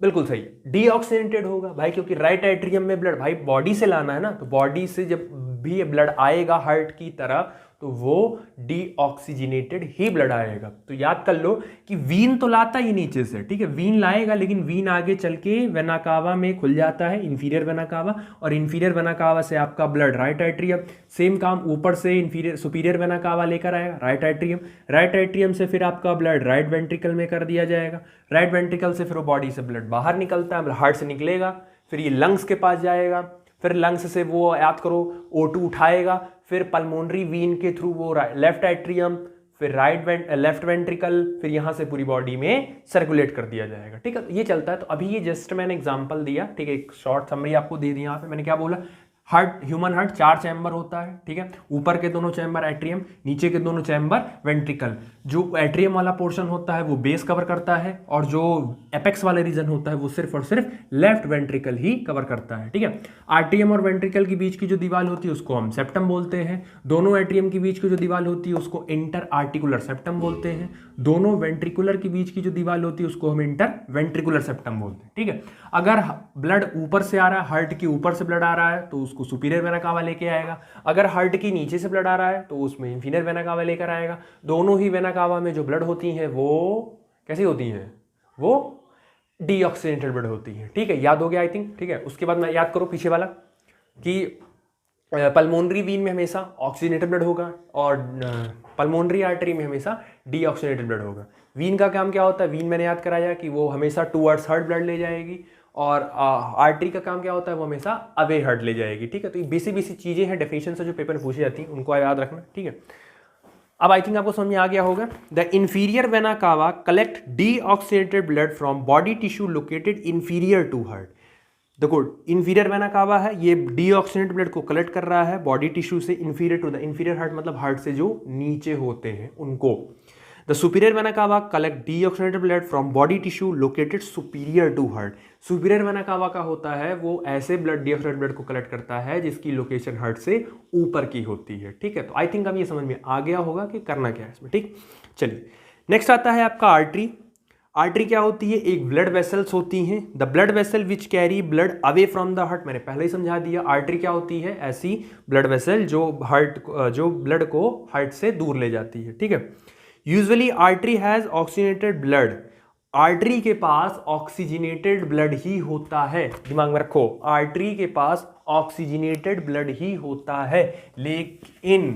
बिल्कुल सही, डीऑक्सीजनेटेड होगा भाई, क्योंकि राइट एट्रियम में ब्लड भाई बॉडी से लाना है ना, तो बॉडी से जब भी ब्लड आएगा हार्ट की तरफ तो वो डीऑक्सीजनेटेड ही ब्लड आएगा। तो याद कर लो कि वीन तो लाता ही नीचे से, ठीक है, वीन लाएगा, लेकिन वीन आगे चल के वेना कावा में खुल जाता है, इंफीरियर वेना कावा, और इंफीरियर वेना कावा से आपका ब्लड राइट एट्रियम, सेम काम ऊपर से इंफीरियर सुपीरियर वेना कावा लेकर आएगा राइट एट्रियम, राइट एट्रियम से फिर आपका ब्लड राइट वेंट्रिकल में कर दिया जाएगा, राइट वेंट्रिकल से फिर वो बॉडी से ब्लड बाहर निकलता है, हार्ट से निकलेगा, फिर ये लंग्स के पास जाएगा, फिर लंग्स से वो याद करो O2 उठाएगा, फिर पल्मोनरी वीन के थ्रू वो लेफ्ट एट्रियम, फिर लेफ्ट वेंट्रिकल, फिर यहां से पूरी बॉडी में सर्कुलेट कर दिया जाएगा। ठीक है, ये चलता है। तो अभी ये जस्ट मैंने एग्जांपल दिया, ठीक है, एक शॉर्ट समरी आपको दे दी। यहाँ पे मैंने क्या बोला, हार्ट, ह्यूमन हार्ट 4 चैम्बर होता है, ठीक है, ऊपर के दोनों चैम्बर एट्रियम, नीचे के दोनों चैम्बर वेंट्रिकल। जो एट्रियम वाला पोर्शन होता है वो बेस कवर करता है, और जो एपेक्स वाला रीजन होता है वो सिर्फ और सिर्फ लेफ्ट वेंट्रिकल ही कवर करता है। ठीक है, आर्टियम और वेंट्रिकल के बीच की जो दीवार होती है उसको हम सेप्टम बोलते हैं, दोनों एट्रियम के बीच की जो दीवार होती है उसको इंटर आर्टिकुलर सेप्टम बोलते हैं, दोनों वेंट्रिकुलर के बीच की जो दीवार होती है उसको हम इंटर वेंट्रिकुलर सेप्टम बोलते हैं। ठीक है, अगर ब्लड ऊपर से आ रहा है, हार्ट के ऊपर से ब्लड आ रहा है तो उसको सुपीरियर वेना कावा लेके आएगा, अगर हार्ट की नीचे से ब्लड आ रहा है तो उसमें इंफीरियर वेना कावा लेकर आएगा। दोनों ही वेना कावा में जो ब्लड होती हैं वो कैसी होती हैं, वो डीऑक्सीजनेटेड ब्लड होती है। ठीक है, याद हो गया आई थिंक। ठीक है, उसके बाद मैं याद करो पीछे वाला कि पल्मोनरी वीन में हमेशा ऑक्सीजनेटेड ब्लड होगा और पल्मोनरी आर्टरी में हमेशा डीऑक्सीजनेटेड ब्लड होगा। वीन का काम क्या होता है, वीन मैंने याद कराया कि वो हमेशा टूवर्ड्स हार्ट ब्लड ले जाएगी, और आर्टरी का काम क्या होता है, वो हमेशा अवे हार्ट ले जाएगी। ठीक है, तो ये बेसिक चीज़ें हैं, डेफिनेशन से जो पेपर में पूछी जाती हैं उनको याद रखना। ठीक है, अब आई थिंक आपको समझ में आ गया होगा। The inferior vena cava collect deoxygenated blood from body tissue located inferior to heart. देखो, इंफीरियर वेना कावा है, ये डीऑक्सीजनेटेड ब्लड को कलेक्ट कर रहा है बॉडी टिश्यू से inferior to the inferior heart, मतलब हार्ट से जो नीचे होते हैं उनको। The superior vena cava collect deoxygenated blood from body tissue located superior to heart. Superior vena cava का होता है वो ऐसे ब्लड डीऑक्सीजनेटेड ब्लड को कलेक्ट करता है जिसकी लोकेशन हार्ट से ऊपर की होती है। ठीक है, तो आई थिंक अब ये समझ में आ गया होगा कि करना क्या है इसमें। ठीक, चलिए नेक्स्ट आता है आपका आर्टरी। आर्टरी क्या होती है, एक ब्लड वेसल्स होती हैं, the blood vessel which carry blood away from the heart. मैंने पहले ही समझा दिया, आर्टरी क्या होती है, ऐसी ब्लड वेसल जो ब्लड को हार्ट से दूर ले जाती है। ठीक है, usually artery has oxygenated blood, artery के पास ऑक्सीजनेटेड ब्लड ही होता है, दिमाग में रखो, आर्टरी के पास ऑक्सीजनेटेड ब्लड ही होता है। लेकिन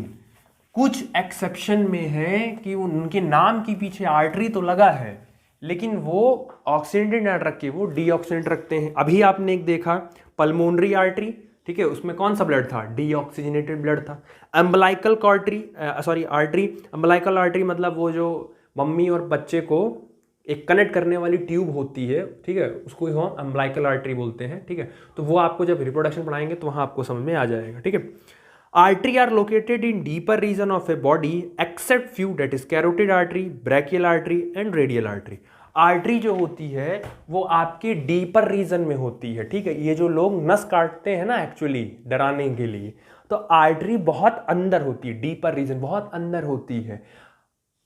कुछ एक्सेप्शन में है कि उनके नाम के पीछे आर्टरी तो लगा है लेकिन वो ऑक्सीजनेटेड ना रख के वो डीऑक्सीजनेट रखते हैं। अभी आपने एक देखा पल्मोनरी आर्टरी, ठीक है, उसमें कौन सा ब्लड था, डीऑक्सीजनेटेड ब्लड था। अम्बलाइकल आर्टरी, अम्बलाइकल आर्टरी मतलब वो जो मम्मी और बच्चे को एक कनेक्ट करने वाली ट्यूब होती है, ठीक है, उसको हम अम्बलाइकल आर्टरी बोलते हैं। ठीक है, तो वो आपको जब रिप्रोडक्शन पढ़ाएंगे तो वहाँ आपको समझ में आ जाएगा। ठीक है, artery are located in deeper region of a body except few, that is carotid artery, brachial artery and radial artery. Artery जो होती है वो आपके डीपर रीजन में होती है। ठीक है, ये जो लोग नस काटते हैं ना एक्चुअली डराने के लिए, तो आर्टरी बहुत अंदर होती है, डीपर रीजन बहुत अंदर होती है।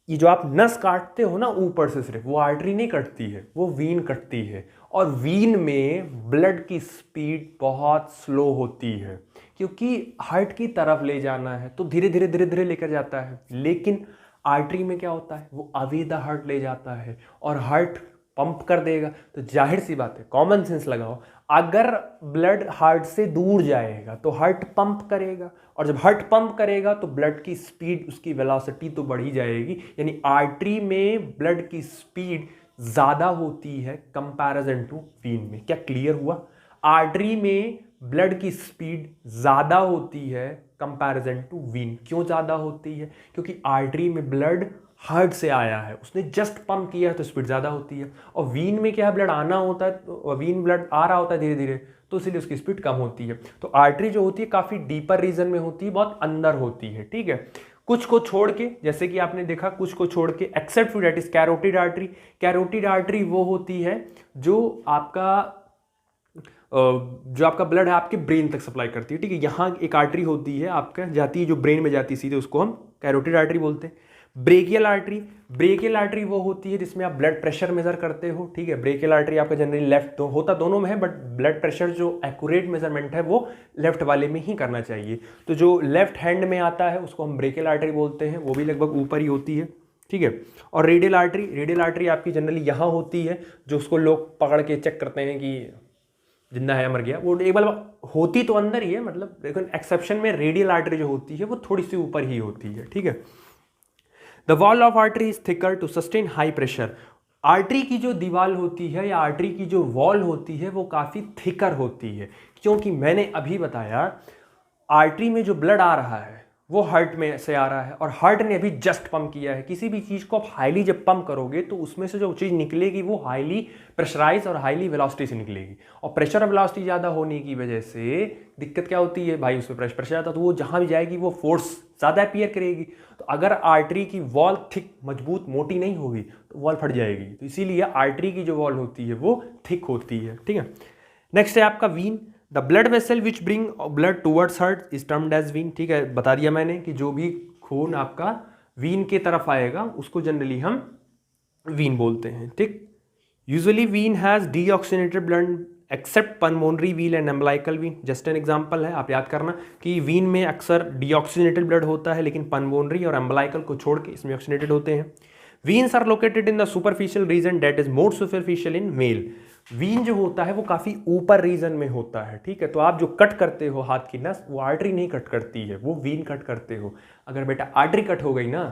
ये जो आप नस काटते हो ना ऊपर से, सिर्फ वो आर्टरी नहीं कटती है, वो वीन कटती है, और वीन में ब्लड की स्पीड बहुत स्लो होती है क्योंकि हार्ट की तरफ ले जाना है तो धीरे धीरे धीरे धीरे लेकर जाता है। लेकिन आर्टरी में क्या होता है, वो अवे द हार्ट ले जाता है और हार्ट पंप कर देगा। तो जाहिर सी बात है, कॉमन सेंस लगाओ, अगर ब्लड हार्ट से दूर जाएगा तो हार्ट पंप करेगा, और जब हार्ट पंप करेगा तो ब्लड की स्पीड, उसकी वेलोसिटी तो बढ़ ही जाएगी। यानी आर्टरी में ब्लड की स्पीड ज़्यादा होती है कंपैरिजन टू वीन में। क्या क्लियर हुआ? आर्टरी में ब्लड की स्पीड ज़्यादा होती है कंपैरिजन टू वीन। क्यों ज़्यादा होती है? क्योंकि आर्टरी में ब्लड हार्ट से आया है, उसने जस्ट पंप किया है तो स्पीड ज़्यादा होती है। और वीन में क्या है, ब्लड आना होता है, तो वीन ब्लड आ रहा होता है धीरे धीरे, तो इसीलिए उसकी स्पीड कम होती है। तो आर्टरी जो होती है काफ़ी डीपर रीजन में होती है, बहुत अंदर होती है, ठीक है। कुछ को छोड़ के, जैसे कि आपने देखा, कुछ को छोड़ के except for that is carotid artery. Carotid artery वो होती है जो आपका ब्लड है आपके ब्रेन तक सप्लाई करती है, ठीक है। यहाँ एक आर्टरी होती है आपका, जाती है जो ब्रेन में जाती है सीधे, उसको हम कैरोटिड आर्टरी बोलते हैं। ब्रेकियल आर्टरी, ब्रेकियल आर्टरी वो होती है जिसमें आप ब्लड प्रेशर मेजर करते हो, ठीक है। ब्रेकियल आर्टरी आपका जनरली लेफ्ट तो होता दोनों में है, बट ब्लड प्रेशर जो एक्यूरेट मेजरमेंट है वो लेफ्ट वाले में ही करना चाहिए। तो जो लेफ्ट हैंड में आता है उसको हम ब्रेकियल आर्टरी बोलते हैं, वो भी लगभग ऊपर ही होती है, ठीक है। और रेडियल आर्टरी, रेडियल आर्टरी आपकी जनरली यहाँ होती है, जो उसको लोग पकड़ के चेक करते हैं कि जिंदा है या मर गया। वो एक बार होती तो अंदर ही है, मतलब लेकिन एक्सेप्शन में रेडियल आर्टरी जो होती है वो थोड़ी सी ऊपर ही होती है, ठीक है। The wall of artery is thicker to sustain high pressure. Artery की जो दीवार होती है या आर्टरी की जो वॉल होती है वो काफ़ी थिकर होती है, क्योंकि मैंने अभी बताया आर्टरी में जो ब्लड आ रहा है वो हार्ट में से आ रहा है, और हार्ट ने अभी जस्ट पंप किया है। किसी भी चीज़ को आप हाईली जब पंप करोगे तो उसमें से जो चीज़ निकलेगी वो हाईली प्रेशराइज और हाईली वेलोसिटी से निकलेगी, और प्रेशर और वेलोसिटी ज़्यादा होने की वजह से दिक्कत क्या होती है भाई, उसमें प्रेशर ज़्यादा, तो वो जहाँ भी जाएगी वो फोर्स ज़्यादा अपीयर करेगी। तो अगर आर्टरी की वॉल थिक, मजबूत, मोटी नहीं होगी तो वॉल फट जाएगी। तो इसीलिए आर्टरी की जो वॉल होती है वो थिक होती है, ठीक है। नेक्स्ट है आपका vein. The blood vessel which bring blood towards heart is termed as vein, ठीक है। बता दिया मैंने कि जो भी खून आपका वीन के तरफ आएगा उसको जनरली हम वीन बोलते हैं, ठीक। Usually vein has deoxygenated blood except pulmonary vein and umbilical vein. Just an example है, आप याद करना कि वीन में अक्सर डीऑक्सीजनेटेड ब्लड होता है, लेकिन पल्मोनरी और एम्बलाइकल को छोड़ के इसमें ऑक्सीजनेटेड होते हैं। Veins are located in the superficial region that is more superficial in male. Vein जो होता है वो काफी ऊपर रीजन में होता है, ठीक है। तो आप जो कट करते हो हाथ की नस, वो आर्टरी नहीं कट करती है, वो वीन कट करते हो। अगर बेटा आर्टरी कट हो गई ना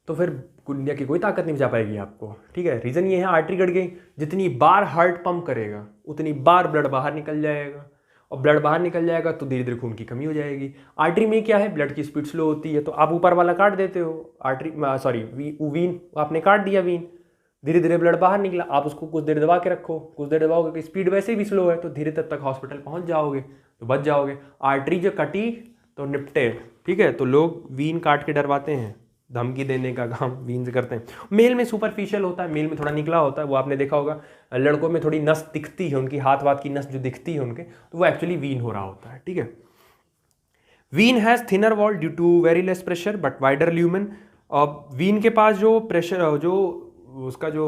तो फिर दुनिया की कोई ताकत नहीं बचा पाएगी आपको, ठीक है। रीजन ये है, आर्टरी कट गई, जितनी बार हार्ट पंप करेगा उतनी बार ब्लड बाहर निकल जाएगा, और ब्लड बाहर निकल जाएगा तो धीरे धीरे खून की कमी हो जाएगी। आर्टरी में क्या है, ब्लड की स्पीड स्लो होती है, तो आप ऊपर वाला काट देते हो, आर्टरी सॉरी वीन आपने काट दिया, वीन धीरे धीरे ब्लड बाहर निकला, आप उसको कुछ देर दबा के रखो, कुछ देर दबाओगे कि स्पीड वैसे भी स्लो है तो धीरे तक हॉस्पिटल पहुंच जाओगे तो बच जाओगे। आर्टरी जो कटी तो निपटे, ठीक है। तो लोग वीन काट के डरवाते हैं, धमकी देने का काम वीन से करते हैं। मेल में सुपरफिशियल होता है, मेल में थोड़ा निकला होता है, वो आपने देखा होगा। लड़कों में थोड़ी नस दिखती है, उनकी हाथ वाथ की नस जो दिखती है उनके, तो वो एक्चुअली वीन हो रहा होता है, ठीक है। Vein has thinner wall due to very less pressure but wider lumen. Vein के पास जो प्रेशर, जो उसका जो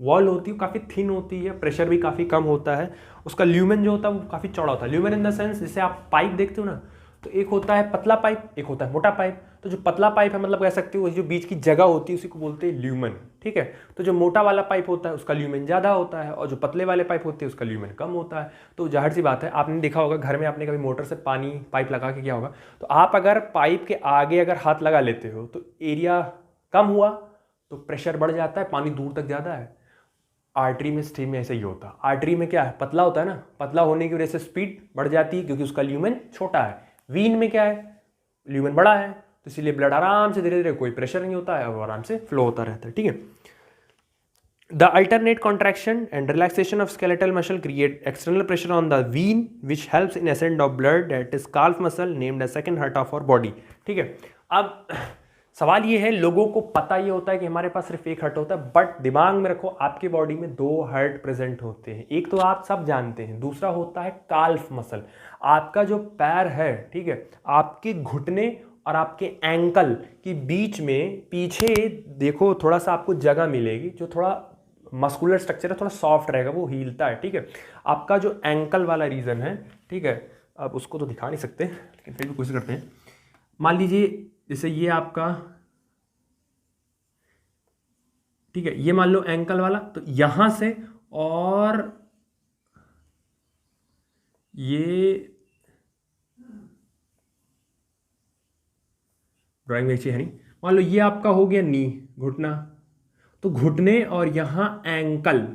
वॉल होती है वो काफ़ी थिन होती है, प्रेशर भी काफ़ी कम होता है, उसका ल्यूमेन जो होता है वो काफ़ी चौड़ा होता है। ल्यूमेन इन द सेंस, जैसे आप पाइप देखते हो ना, तो एक होता है पतला पाइप, एक होता है मोटा पाइप। तो जो पतला पाइप है, मतलब कह सकते हो जो बीच की जगह होती है उसी को बोलते हैं ल्यूमेन, ठीक है। तो जो मोटा वाला पाइप होता है उसका ल्यूमेन ज़्यादा होता है, और जो पतले वाले पाइप होते हैं उसका ल्यूमेन कम होता है। तो जाहिर सी बात है, आपने देखा होगा घर में आपने कभी मोटर से पानी पाइप लगा के किया होगा, तो आप अगर पाइप के आगे अगर हाथ लगा लेते हो तो एरिया कम हुआ तो प्रेशर बढ़ जाता है, पानी दूर तक ज़्यादा है। आर्टरी में स्टीम में ऐसे ही होता है। आर्टरी में क्या है, पतला होता है ना, पतला होने की वजह से स्पीड बढ़ जाती है क्योंकि उसका ल्यूमेन छोटा है। वीन में क्या है, ल्यूमेन बड़ा है, तो इसीलिए ब्लड आराम से धीरे धीरे, कोई प्रेशर नहीं होता है, और आराम से फ्लो होता रहता है, ठीक है। The alternate contraction and relaxation of skeletal muscle create external pressure on the vein which helps in ascend of blood that is calf muscle named as second heart of our body, ठीक है। अब सवाल ये है, लोगों को पता ये होता है कि हमारे पास सिर्फ एक हार्ट होता है, बट दिमाग में रखो आपके बॉडी में दो हार्ट प्रेजेंट होते हैं। एक तो आप सब जानते हैं, दूसरा होता है काल्फ मसल। आपका जो पैर है, ठीक है, आपके घुटने और आपके एंकल के बीच में पीछे देखो थोड़ा सा आपको जगह मिलेगी, जो थोड़ा मस्कुलर स्ट्रक्चर है, थोड़ा सॉफ्ट रहेगा, वो हिलता है, ठीक है। आपका जो एंकल वाला रीजन है, ठीक है, अब उसको तो दिखा नहीं सकते लेकिन फिर भी कोशिश करते हैं। मान लीजिए जैसे ये आपका, ठीक है, ये मान लो एंकल वाला, तो यहां से और ये ड्राइंग में अच्छी है नहीं, मान लो ये आपका हो गया नी, घुटना, तो घुटने और यहां एंकल,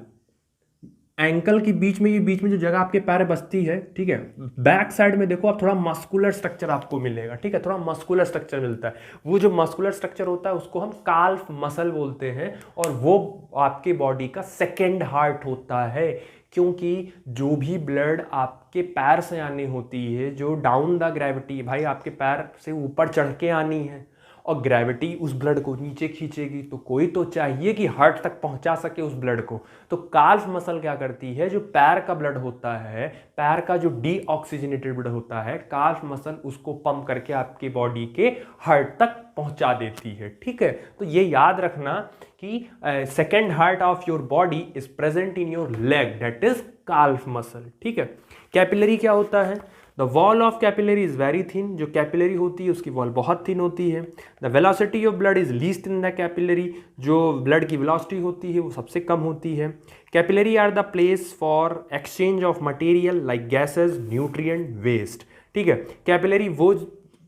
एंकल के बीच में, ये बीच में जो जगह आपके पैर बसती है, ठीक है, बैक साइड में देखो आप थोड़ा मस्कुलर स्ट्रक्चर आपको मिलेगा, ठीक है, थोड़ा मस्कुलर स्ट्रक्चर मिलता है। वो जो मस्कुलर स्ट्रक्चर होता है उसको हम काल्फ मसल बोलते हैं, और वो आपके बॉडी का सेकेंड हार्ट होता है, क्योंकि जो भी ब्लड आपके पैर से आनी होती है, जो डाउन द ग्रेविटी, भाई आपके पैर से ऊपर चढ़ के आनी है और ग्रेविटी उस ब्लड को नीचे खींचेगी, तो कोई तो चाहिए कि हार्ट तक पहुंचा सके उस ब्लड को। तो काल्फ मसल क्या करती है, जो पैर का ब्लड होता है, पैर का जो डीऑक्सीजनेटेड ब्लड होता है, काल्फ मसल उसको पंप करके आपके बॉडी के हार्ट तक पहुंचा देती है, ठीक है। तो ये याद रखना कि second heart of your body is present in your leg, that is calf muscle, ठीक है। कैपिलरी क्या होता है, the wall of capillary is very thin, जो कैपिलरी होती है उसकी वॉल बहुत थिन होती है। The velocity of blood is least in the capillary, जो ब्लड की वेलोसिटी होती है वो सबसे कम होती है। Capillary are the place for exchange of material like gases, nutrient, waste, ठीक है। कैपिलरी वो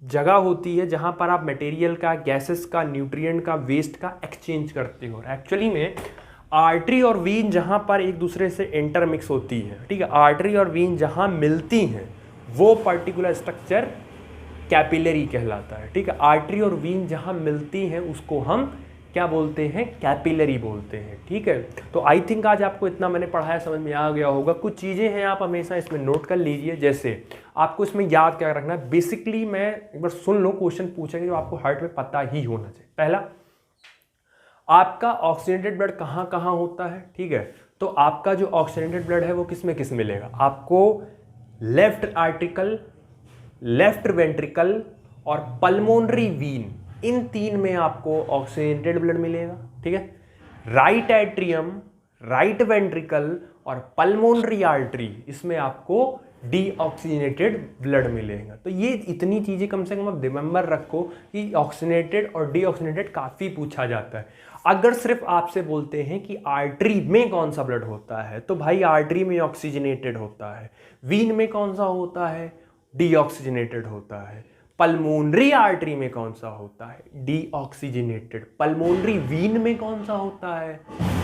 जगह होती है जहां पर आप मटेरियल का, गैसेस का, न्यूट्रिएंट का, वेस्ट का एक्सचेंज करते हो। एक्चुअली में आर्टरी और वीन जहां पर एक दूसरे से इंटरमिक्स होती है, ठीक है, आर्टरी और वीन जहां मिलती हैं वो पर्टिकुलर स्ट्रक्चर कैपिलरी कहलाता है, ठीक है। आर्टरी और वीन जहां मिलती हैं उसको हम क्या बोलते हैं, कैपिलरी बोलते हैं, ठीक है। तो आई थिंक आज आपको इतना मैंने पढ़ाया समझ में आ गया होगा। कुछ चीज़ें हैं आप हमेशा इसमें नोट कर लीजिए, जैसे आपको इसमें याद क्या रखना है। बेसिकली मैं एक बार सुन लो, क्वेश्चन पूछेंगे जो आपको हार्ट में पता ही होना चाहिए। पहला, आपका ऑक्सीजनेटेड ब्लड कहाँ कहाँ होता है, ठीक है। तो आपका जो ऑक्सीजनेटेड ब्लड है वो किस में मिलेगा, आपको लेफ्ट आर्टिकल, लेफ्ट वेंट्रिकल और पल्मोनरी वीन, इन तीन में आपको ऑक्सीजनेटेड ब्लड मिलेगा, ठीक है। राइट एट्रियम, राइट वेंट्रिकल और पल्मोनरी आर्टरी, इसमें आपको डीऑक्सीजनेटेड ब्लड मिलेगा। तो ये इतनी चीज़ें कम से कम आप रिमेंबर रखो कि ऑक्सीजनेटेड और डीऑक्सीजनेटेड काफ़ी पूछा जाता है। अगर सिर्फ आपसे बोलते हैं कि आर्टरी में कौन सा ब्लड होता है, तो भाई आर्टरी में ऑक्सीजनेटेड होता है। वीन में कौन सा होता है, डीऑक्सीजनेटेड होता है। पल्मोनरी आर्टरी में कौन सा होता है, डीऑक्सीजनेटेड। पल्मोनरी वीन में कौन सा होता है,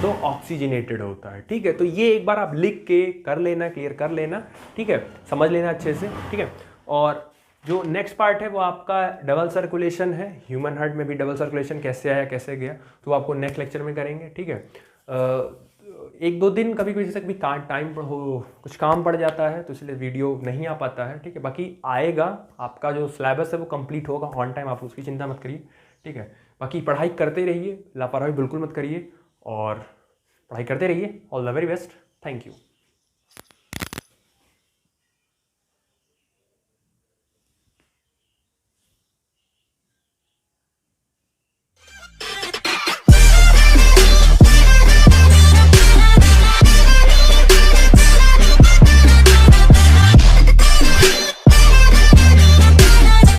तो ऑक्सीजनेटेड होता है, ठीक है। तो ये एक बार आप लिख के कर लेना, क्लियर कर लेना, ठीक है, समझ लेना अच्छे से, ठीक है। और जो नेक्स्ट पार्ट है वो आपका डबल सर्कुलेशन है। ह्यूमन हार्ट में भी डबल सर्कुलेशन कैसे आया, कैसे गया, तो आपको नेक्स्ट लेक्चर में करेंगे, ठीक है। एक दो दिन कभी किसी तक भी टाइम हो, कुछ काम पड़ जाता है तो इसलिए वीडियो नहीं आ पाता है, ठीक है। बाकी आएगा, आपका जो सिलेबस है वो कंप्लीट होगा ऑन टाइम, आप उसकी चिंता मत करिए, ठीक है। बाकी पढ़ाई करते रहिए, लापरवाही बिल्कुल मत करिए और पढ़ाई करते रहिए। All the very best, thank you.